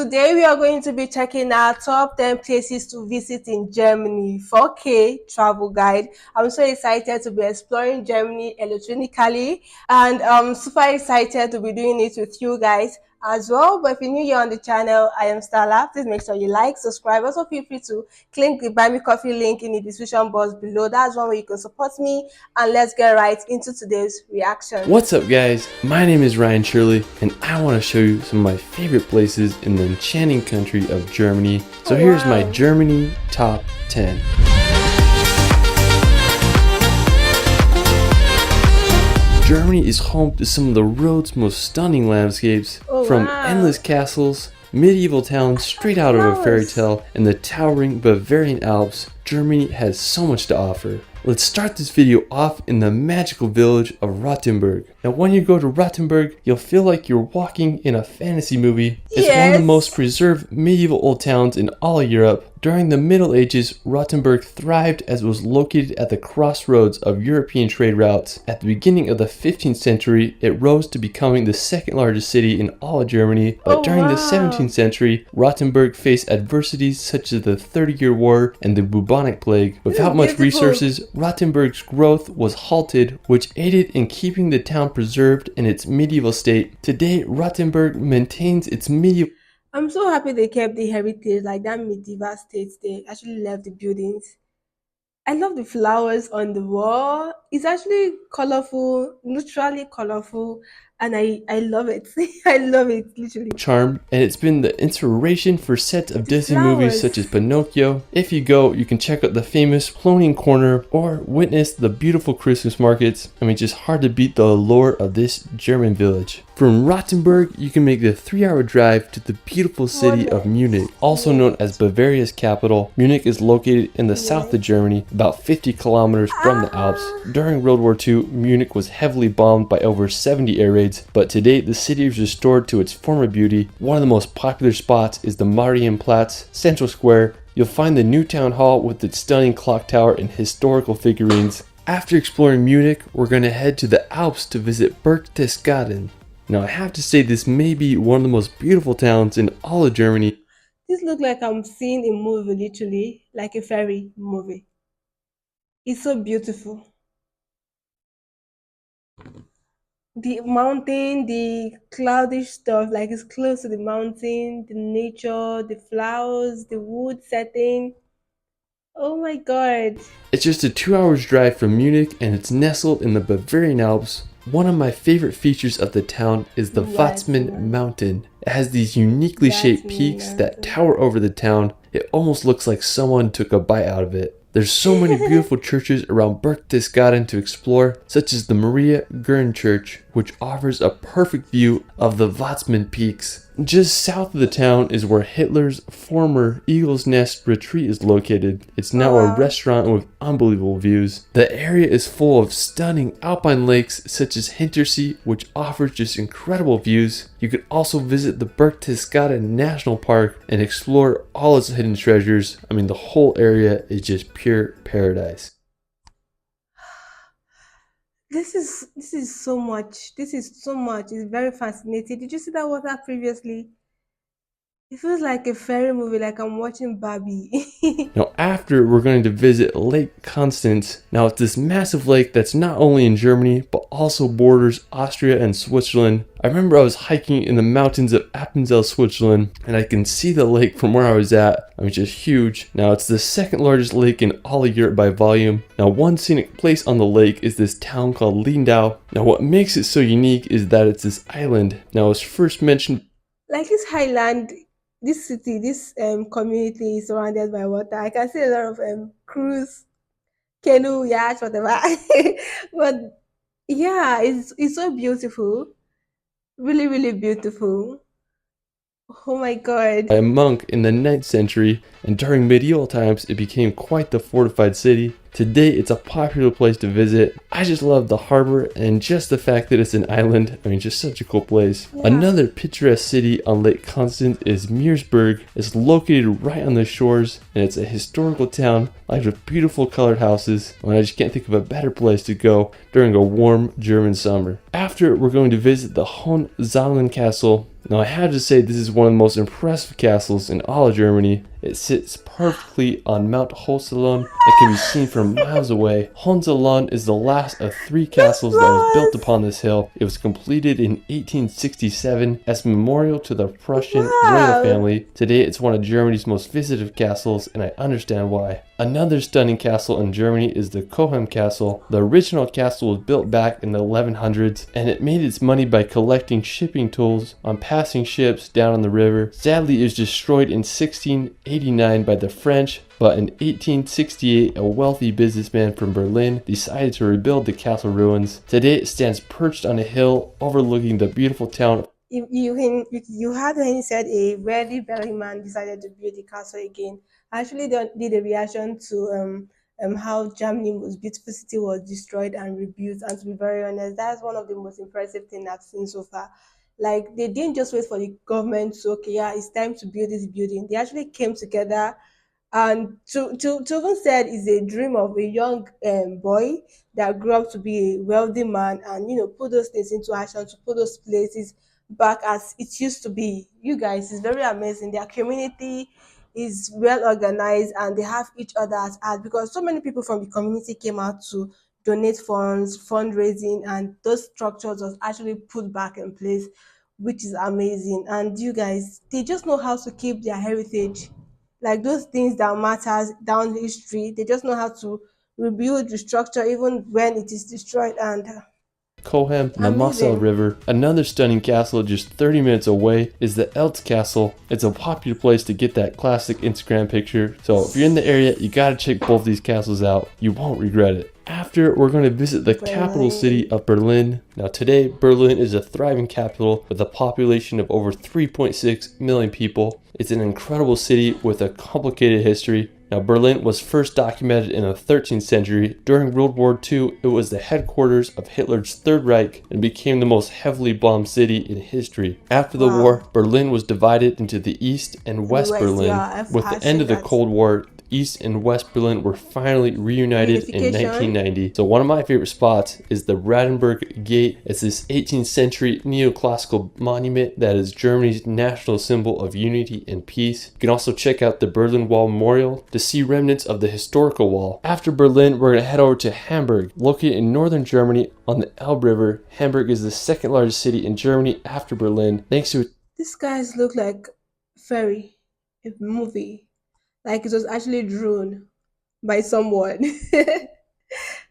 Today we are going to be checking our top 10 places to visit in Germany. 4K travel guide. I'm so excited to be exploring Germany electronically, and I'm super excited to be doing it with you guys as well. But if you're new here on the channel, I am Starla. Please make sure you like, subscribe. Also feel free to click the buy me coffee link in the description box below. That's one way you can support me, and let's get right into today's reaction. What's up guys, my name is Ryan Shirley and I want to show you some of my favorite places in the enchanting country of Germany. So here's my Germany top 10. Germany is home to some of the world's most stunning landscapes, from endless castles, medieval towns straight out of a fairy tale, and the towering Bavarian Alps. Germany has so much to offer. Let's start this video off in the magical village of Rothenburg. Now when you go to Rothenburg, you'll feel like you're walking in a fantasy movie. It's one of the most preserved medieval old towns in all of Europe. During the Middle Ages, Rothenburg thrived as it was located at the crossroads of European trade routes. At the beginning of the 15th century, it rose to becoming the second largest city in all of Germany. But during the 17th century, Rothenburg faced adversities such as the 30-Year War and the bubonic plague. Without much resources, Rothenburg's growth was halted, which aided in keeping the town preserved in its medieval state. Today, Rothenburg maintains its medieval. I'm so happy they kept the heritage, like that medieval state. They actually left the buildings. I love the flowers on the wall. It's actually colorful, neutrally colorful, and I love it. I love it, literally. Charm, and it's been the inspiration for sets of Disney movies such as Pinocchio. If you go, you can check out the famous Floating Corner or witness the beautiful Christmas markets. I mean, just hard to beat the allure of this German village. From Rothenburg, you can make the 3-hour drive to the beautiful city of Munich, also known as Bavaria's capital. Munich is located in the south of Germany, about 50 kilometers from the Alps. During World War II, Munich was heavily bombed by over 70 air raids, but today the city is restored to its former beauty. One of the most popular spots is the Marienplatz, Central Square. You'll find the new town hall with its stunning clock tower and historical figurines. After exploring Munich, we're going to head to the Alps to visit Berchtesgaden. Now I have to say this may be one of the most beautiful towns in all of Germany. This looks like I'm seeing a movie, literally, like a fairy movie. It's so beautiful. The mountain, the cloudy stuff, like it's close to the mountain, the nature, the flowers, the wood setting. Oh my god. It's just a 2 hours drive from Munich and it's nestled in the Bavarian Alps. One of my favorite features of the town is the Watzmann Mountain. It has these uniquely shaped peaks that tower over the town. It almost looks like someone took a bite out of it. There's so many beautiful churches around Berchtesgaden to explore, such as the Maria Gern Church, which offers a perfect view of the Watzmann peaks. Just south of the town is where Hitler's former Eagle's Nest retreat is located. It's now a restaurant with unbelievable views. The area is full of stunning alpine lakes such as Hintersee, which offers just incredible views. You could also visit the Berchtesgaden National Park and explore all its hidden treasures. I mean, the whole area is just pure paradise. This is so much. This is so much. It's very fascinating. Did you see that water previously? It feels like a fairy movie, like I'm watching Barbie. Now after, we're going to visit Lake Constance. Now it's this massive lake that's not only in Germany, but also borders Austria and Switzerland. I remember I was hiking in the mountains of Appenzell, Switzerland, and I can see the lake from where I was at. I mean, it's just huge. Now it's the second largest lake in all of Europe by volume. Now one scenic place on the lake is this town called Lindau. Now what makes it so unique is that it's this island. Now it was first mentioned like this highland. This city, this community is surrounded by water. I can see a lot of cruise, canoe, yacht, whatever. But yeah, it's so beautiful, really, really beautiful. Oh my god. by a monk in the 9th century, and during medieval times it became quite the fortified city. Today it's a popular place to visit. I just love the harbor and just the fact that it's an island. I mean, just such a cool place. Yeah. Another picturesque city on Lake Constance is Meersburg. It's located right on the shores and it's a historical town lined with beautiful colored houses. And I just can't think of a better place to go during a warm German summer. After, we're going to visit the Hohenzollern Castle. Now I have to say this is one of the most impressive castles in all of Germany. It sits perfectly on Mount Hohenzollern and can be seen from miles away. Hohenzollern is the last of 3 castles that was built upon this hill. It was completed in 1867 as a memorial to the Prussian royal family. Today it's one of Germany's most visited castles, and I understand why. Another stunning castle in Germany is the Cohem Castle. The original castle was built back in the 1100s, and it made its money by collecting shipping tolls on passing ships down on the river. Sadly, it was destroyed in 1689 by the French, but in 1868 a wealthy businessman from Berlin decided to rebuild the castle ruins. Today it stands perched on a hill overlooking the beautiful town. You had when he said a very man decided to build the castle again. I actually did a reaction to how Germany's most beautiful city was destroyed and rebuilt. And to be very honest, that's one of the most impressive things I've seen so far. Like they didn't just wait for the government to okay, yeah, it's time to build this building. They actually came together and to even said is a dream of a young boy that grew up to be a wealthy man and put those things into action to put those places back as it used to be. You guys is very amazing. Their community is well organized and they have each other as art because so many people from the community came out to donate funds, fundraising, and those structures was actually put back in place, which is amazing. And you guys, they just know how to keep their heritage, like those things that matters down history. They just know how to rebuild, restructure, even when it is destroyed. And Cohem and the Moselle amazing. River. Another stunning castle just 30 minutes away is the Eltz Castle. It's a popular place to get that classic Instagram picture. So if you're in the area, you gotta check both these castles out. You won't regret it. After, we're going to visit the capital city of Berlin. Now today, Berlin is a thriving capital with a population of over 3.6 million people. It's an incredible city with a complicated history. Now Berlin was first documented in the 13th century. During World War II, it was the headquarters of Hitler's Third Reich and became the most heavily bombed city in history. After the war, Berlin was divided into the East and West Berlin. Yeah, With the end of the Cold War, East and West Berlin were finally reunited in 1990. So one of my favorite spots is the Rothenburg Gate. It's this 18th century neoclassical monument that is Germany's national symbol of unity and peace. You can also check out the Berlin Wall Memorial to see remnants of the historical wall. After Berlin, we're going to head over to Hamburg. Located in northern Germany on the Elbe River, Hamburg is the second largest city in Germany after Berlin, thanks to these guys look like fairy, a movie. Like it was actually drawn by someone.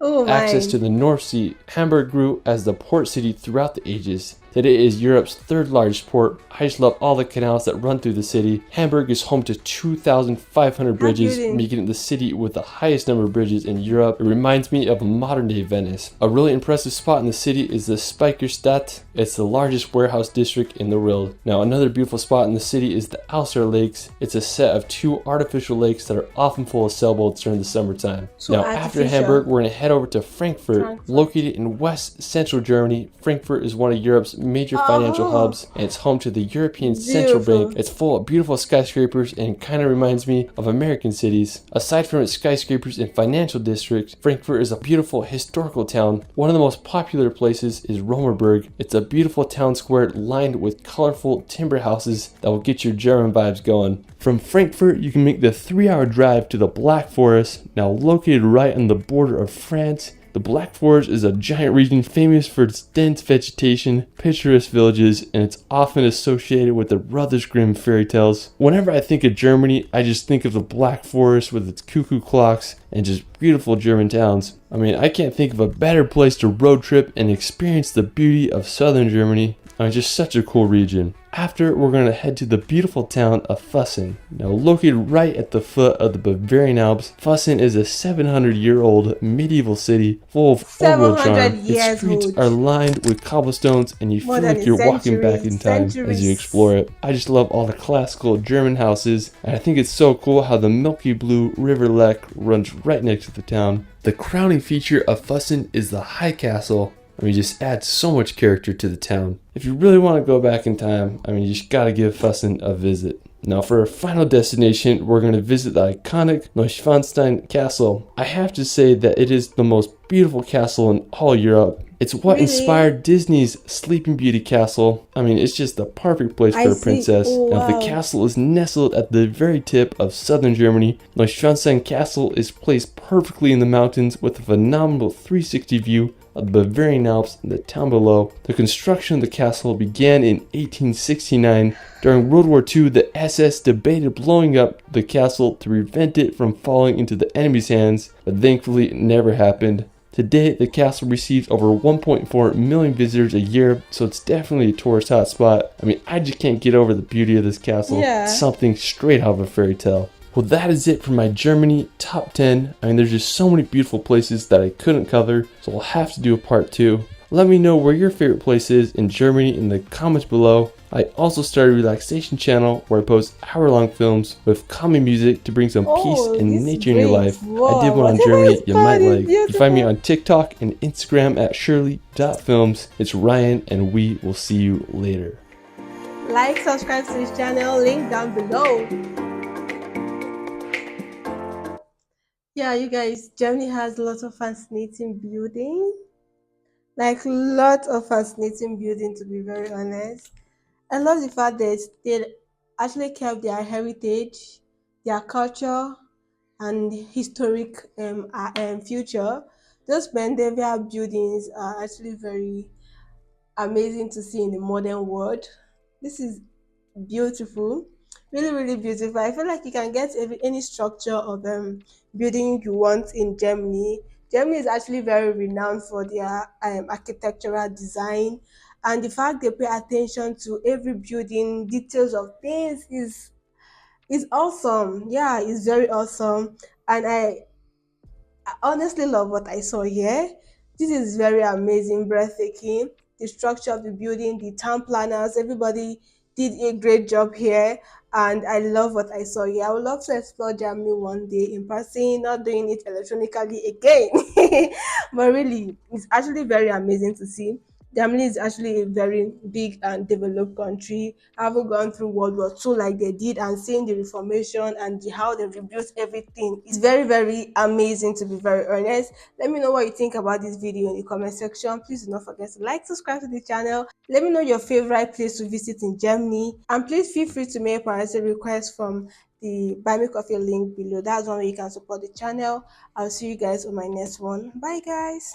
Oh access my. to the North Sea. Hamburg grew as the port city throughout the ages. Today it is Europe's third largest port. I just love all the canals that run through the city. Hamburg is home to 2,500 bridges, making it the city with the highest number of bridges in Europe. It reminds me of a modern day Venice. A really impressive spot in the city is the Speicherstadt. It's the largest warehouse district in the world. Now another beautiful spot in the city is the Alster Lakes. It's a set of 2 artificial lakes that are often full of sailboats during the summertime. Now after Hamburg, we're going to head over to Frankfurt. Located in west central Germany, Frankfurt is one of Europe's major financial hubs, and it's home to the European Central Bank. It's full of beautiful skyscrapers and kind of reminds me of American cities. Aside from its skyscrapers and financial district, Frankfurt is a beautiful historical town. One of the most popular places is Rothenburg. It's a beautiful town square lined with colorful timber houses that will get your German vibes going. From Frankfurt, you can make the 3-hour drive to the Black Forest, now located right on the border of France. The Black Forest is a giant region famous for its dense vegetation, picturesque villages, and it's often associated with the Brothers Grimm fairy tales. Whenever I think of Germany, I just think of the Black Forest with its cuckoo clocks and just beautiful German towns. I mean, I can't think of a better place to road trip and experience the beauty of southern Germany. Just such a cool region. After, we're going to head to the beautiful town of Fussen. Now located right at the foot of the Bavarian Alps, Fussen is a 700-year-old medieval city full of old-world charm. Its streets are lined with cobblestones and you feel like you're walking back in time as you explore it. I just love all the classical German houses, and I think it's so cool how the milky blue River Lech runs right next to the town. The crowning feature of Fussen is the High Castle. Just adds so much character to the town. If you really want to go back in time, you just gotta give Fussen a visit. Now for our final destination, we're going to visit the iconic Neuschwanstein castle. I have to say that it is the most beautiful castle in all Europe. It's what Really? inspired Disney's Sleeping Beauty castle. I mean, it's just the perfect place for I a see. princess. Oh, Now, the wow. castle is nestled at the very tip of southern Germany. Neuschwanstein Castle is placed perfectly in the mountains with a phenomenal 360 view of the Bavarian Alps and the town below. The construction of the castle began in 1869. During World War II, the SS debated blowing up the castle to prevent it from falling into the enemy's hands, but thankfully it never happened. Today, the castle receives over 1.4 million visitors a year, so it's definitely a tourist hotspot. I mean, I just can't get over the beauty of this castle. It's Yeah. something straight out of a fairy tale. Well, that is it for my Germany top 10. I mean, there's just so many beautiful places that I couldn't cover, so I'll have to do a part 2. Let me know where your favorite place is in Germany in the comments below. I also started a relaxation channel where I post hour-long films with calming music to bring some peace Oh, and this nature in your great. life. I did Wow. one on Whatever Germany is you might called is like. You find me beautiful. on TikTok and Instagram at shirley.films. It's Ryan, and we will see you later. Like, subscribe to this channel, link down below. Yeah, you guys, Germany has lots of fascinating buildings. Like, lots of fascinating building, to be very honest. I love the fact that they actually kept their heritage, their culture, and historic future. Those medieval buildings are actually very amazing to see in the modern world. This is beautiful, really, really beautiful. I feel like you can get any structure of building you want in Germany. Germany is actually very renowned for their architectural design, and the fact they pay attention to every building details of things is awesome. Yeah, it's very awesome, and I honestly love what I saw here. This is very amazing, breathtaking. The structure of the building, the town planners, everybody did a great job here. And I love what I saw here. I would love to explore Germany one day in person, not doing it electronically again. But really, it's actually very amazing to see. Germany is actually a very big and developed country. I haven't gone through World War II like they did and seeing the Reformation and how they rebuilt everything. It's very, very amazing, to be very honest. Let me know what you think about this video in the comment section. Please do not forget to like, subscribe to the channel. Let me know your favorite place to visit in Germany. And please feel free to make priority requests from the Buy Me Coffee link below. That's one way you can support the channel. I'll see you guys on my next one. Bye, guys.